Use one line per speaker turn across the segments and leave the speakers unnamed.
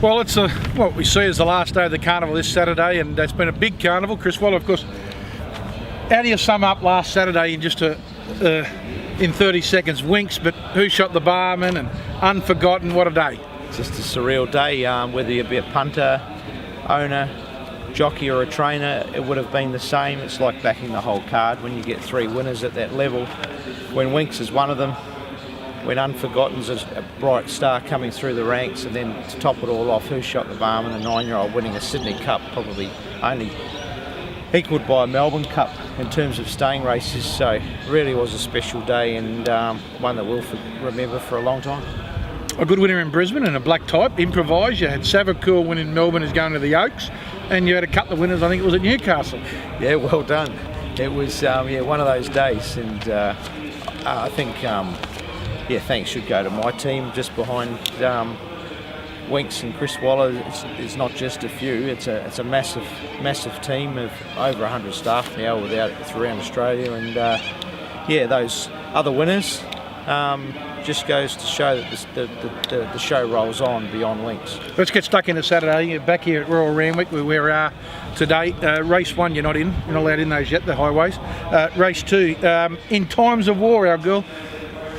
Well, it's what we see as the last day of the carnival this Saturday, and it's been a big carnival. Chris Waller, of course. How do you sum up last Saturday in just in 30 seconds? Winks, but who shot the barman and unforgotten? What a day!
Just a surreal day. Whether you be a punter, owner, jockey or a trainer, it would have been the same. It's like backing the whole card when you get 3 winners at that level. When Winks is one of them, when Unforgotten's a bright star coming through the ranks, and then to top it all off, who shot the barman, a 9-year-old winning a Sydney Cup, probably only equalled by a Melbourne Cup in terms of staying races. So really was a special day, and one that we'll remember for a long time.
A good winner in Brisbane and a black type, improvised. You had Savakul win in Melbourne, is going to the Oaks, and you had a couple of winners, I think it was at Newcastle.
Yeah, well done. It was one of those days, and I think thanks should go to my team just behind Winks and Chris Waller. It's not just a few, it's a massive team of over 100 staff now throughout Australia, and those other winners just goes to show that the show rolls on beyond Winks.
Let's get stuck into Saturday. You're back here at Royal Randwick, where we are today. Race 1 you're not allowed in those yet, the highways. Race 2, in times of war, our girl,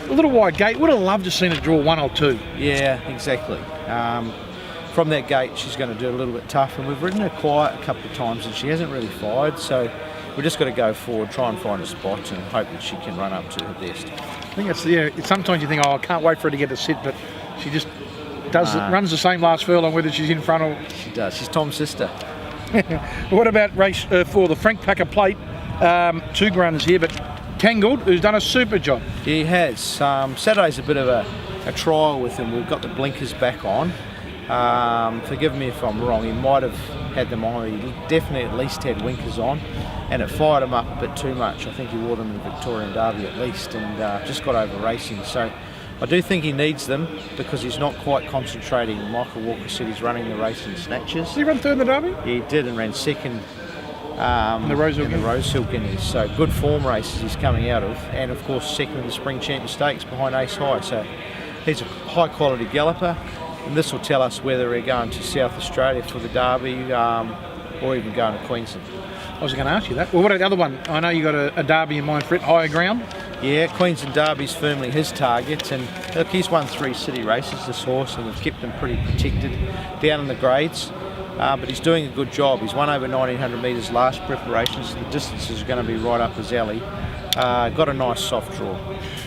a little wide gate, would have loved to have seen it draw 1 or 2.
Yeah, exactly. From that gate she's going to do it a little bit tough, and we've ridden her quiet a couple of times and she hasn't really fired, so we've just got to go forward, try and find a spot and hope that she can run up to her best.
I think it's sometimes you think, I can't wait for her to get to sit, but she just runs the same last furlong whether she's in front or...
She does. She's Tom's sister.
What about race 4, the Frank Packer Plate? 2 runners here, but Tangled, who's done a super job.
He has. Saturday's a bit of a trial with him. We've got the blinkers back on. Forgive me if I'm wrong, he might have had them on. He definitely at least had winkers on, and it fired him up a bit too much. I think he wore them in the Victorian Derby at least, and just got over racing. So I do think he needs them because he's not quite concentrating. Michael Walker said he's running the race in snatches.
Did he run third in the Derby?
He did, and ran second
in the
Rosehill Guineas. So good form races he's coming out of, and of course second in the Spring Champion Stakes behind Ace High. So he's a high quality galloper, and this will tell us whether we're going to South Australia for the Derby or even going to Queensland.
I was going to ask you that. Well, what about the other one? I know you got a Derby in mind for it, Higher Ground.
Yeah, Queensland Derby's firmly his target, and look, he's won 3 city races, this horse, and we've kept him pretty protected down in the grades. But he's doing a good job. He's won over 1900 metres last preparations, so the distance is going to be right up his alley. Got a nice soft draw.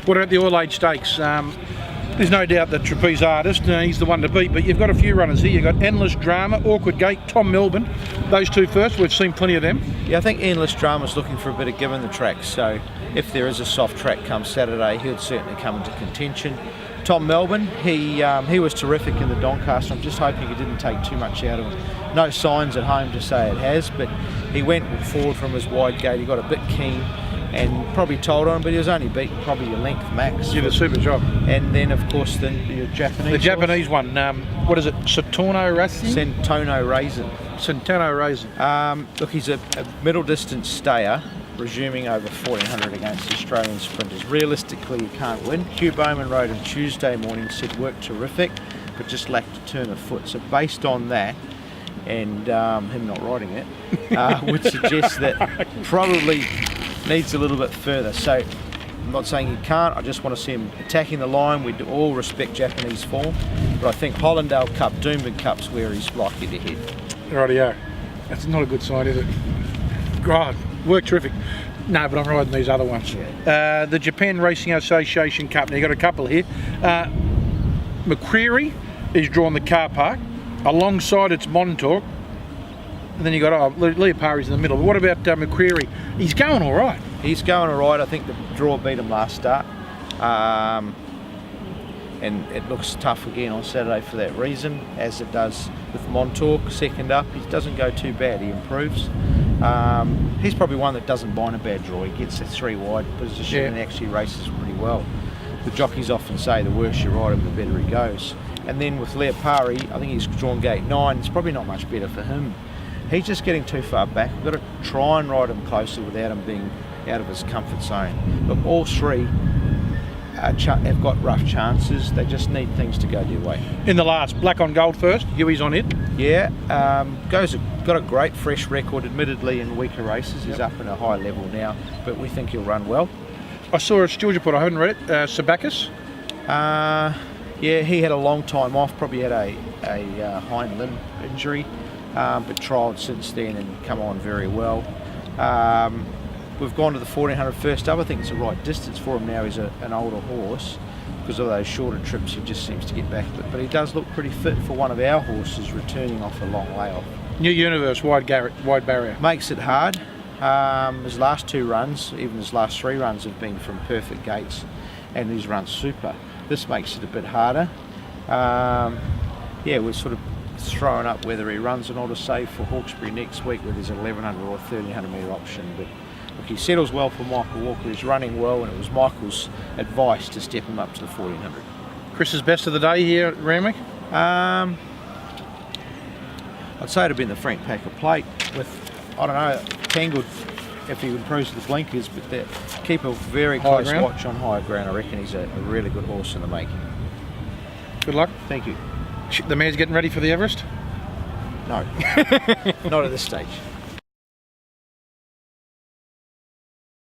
What about the All-Age Stakes? There's no doubt that Trapeze Artist, he's the one to beat, but you've got a few runners here. You've got Endless Drama, Awkward Gate, Tom Melbourne. Those 2 first, we've seen plenty of them.
Yeah, I think Endless Drama's looking for a bit of give in the track, so if there is a soft track come Saturday, he'll certainly come into contention. Tom Melbourne, he was terrific in the Doncaster. I'm just hoping he didn't take too much out of him. No signs at home to say it has, but he went forward from his wide gate. He got a bit keen and probably told on him, but he was only beaten probably a length max.
Did a super job.
And then of course the Japanese.
The Japanese one. What is it? Centono Racing. Centono Racing.
Look, he's a middle distance stayer, resuming over 1400 against the Australian sprinters. Realistically, he can't win. Hugh Bowman rode him Tuesday morning, said worked terrific, but just lacked a turn of foot. So based on that, and him not riding it, would suggest that probably needs a little bit further. So I'm not saying he can't, I just want to see him attacking the line. We all respect Japanese form, but I think Hollandale Cup, Doomben Cup's where he's likely to hit.
Rightio. That's not a good sign, is it? God, worked terrific. No, but I'm riding these other ones.
Yeah.
The Japan Racing Association Cup. Now, you've got a couple here. Macquarie is drawn the car park. Alongside it's Montauk. And then you got Leopari's in the middle. But what about Macquarie? He's going all right.
He's going all right. I think the draw beat him last start. And it looks tough again on Saturday for that reason, as it does with Montauk. Second up, he doesn't go too bad. He improves. He's probably one that doesn't mind a bad draw. He gets a 3 wide position and actually races pretty well. The jockeys often say the worse you ride him, the better he goes. And then with Leopari, I think he's drawn gate 9. It's probably not much better for him. He's just getting too far back. We've got to try and ride him closer without him being out of his comfort zone. But all 3 have got rough chances. They just need things to go their way.
In the last, black on gold first. Huey's on it.
Yeah, got a great fresh record. Admittedly, in weaker races, he's up in a high level now, but we think he'll run well.
I saw a Georgia put. I haven't read it. Sabakis.
Yeah, he had a long time off. Probably had a hind limb injury, but trialled since then and come on very well. We've gone to the 1400 first up. I think it's the right distance for him now. He's an older horse. Because of those shorter trips, he just seems to get back to it. But he does look pretty fit for one of our horses returning off a long layoff.
New Universe, wide barrier.
Makes it hard. His last 2 runs, even his last 3 runs, have been from perfect gates, and he's run super. This makes it a bit harder. Yeah, we're sort of throwing up whether he runs an auto save for Hawkesbury next week, where there's a 1100 or 1300 metre option. But look, he settles well for Michael Walker. He's running well, and it was Michael's advice to step him up to the 1400.
Chris's best of the day here at Randwick?
I'd say it'd been the Frank Packer plate with, I don't know, Tangled if he improves the blinkers, but keep a very close watch on higher ground. I reckon he's a really good horse in the making.
Good luck.
Thank you.
The mare's getting ready for the Everest?
No, not at this stage.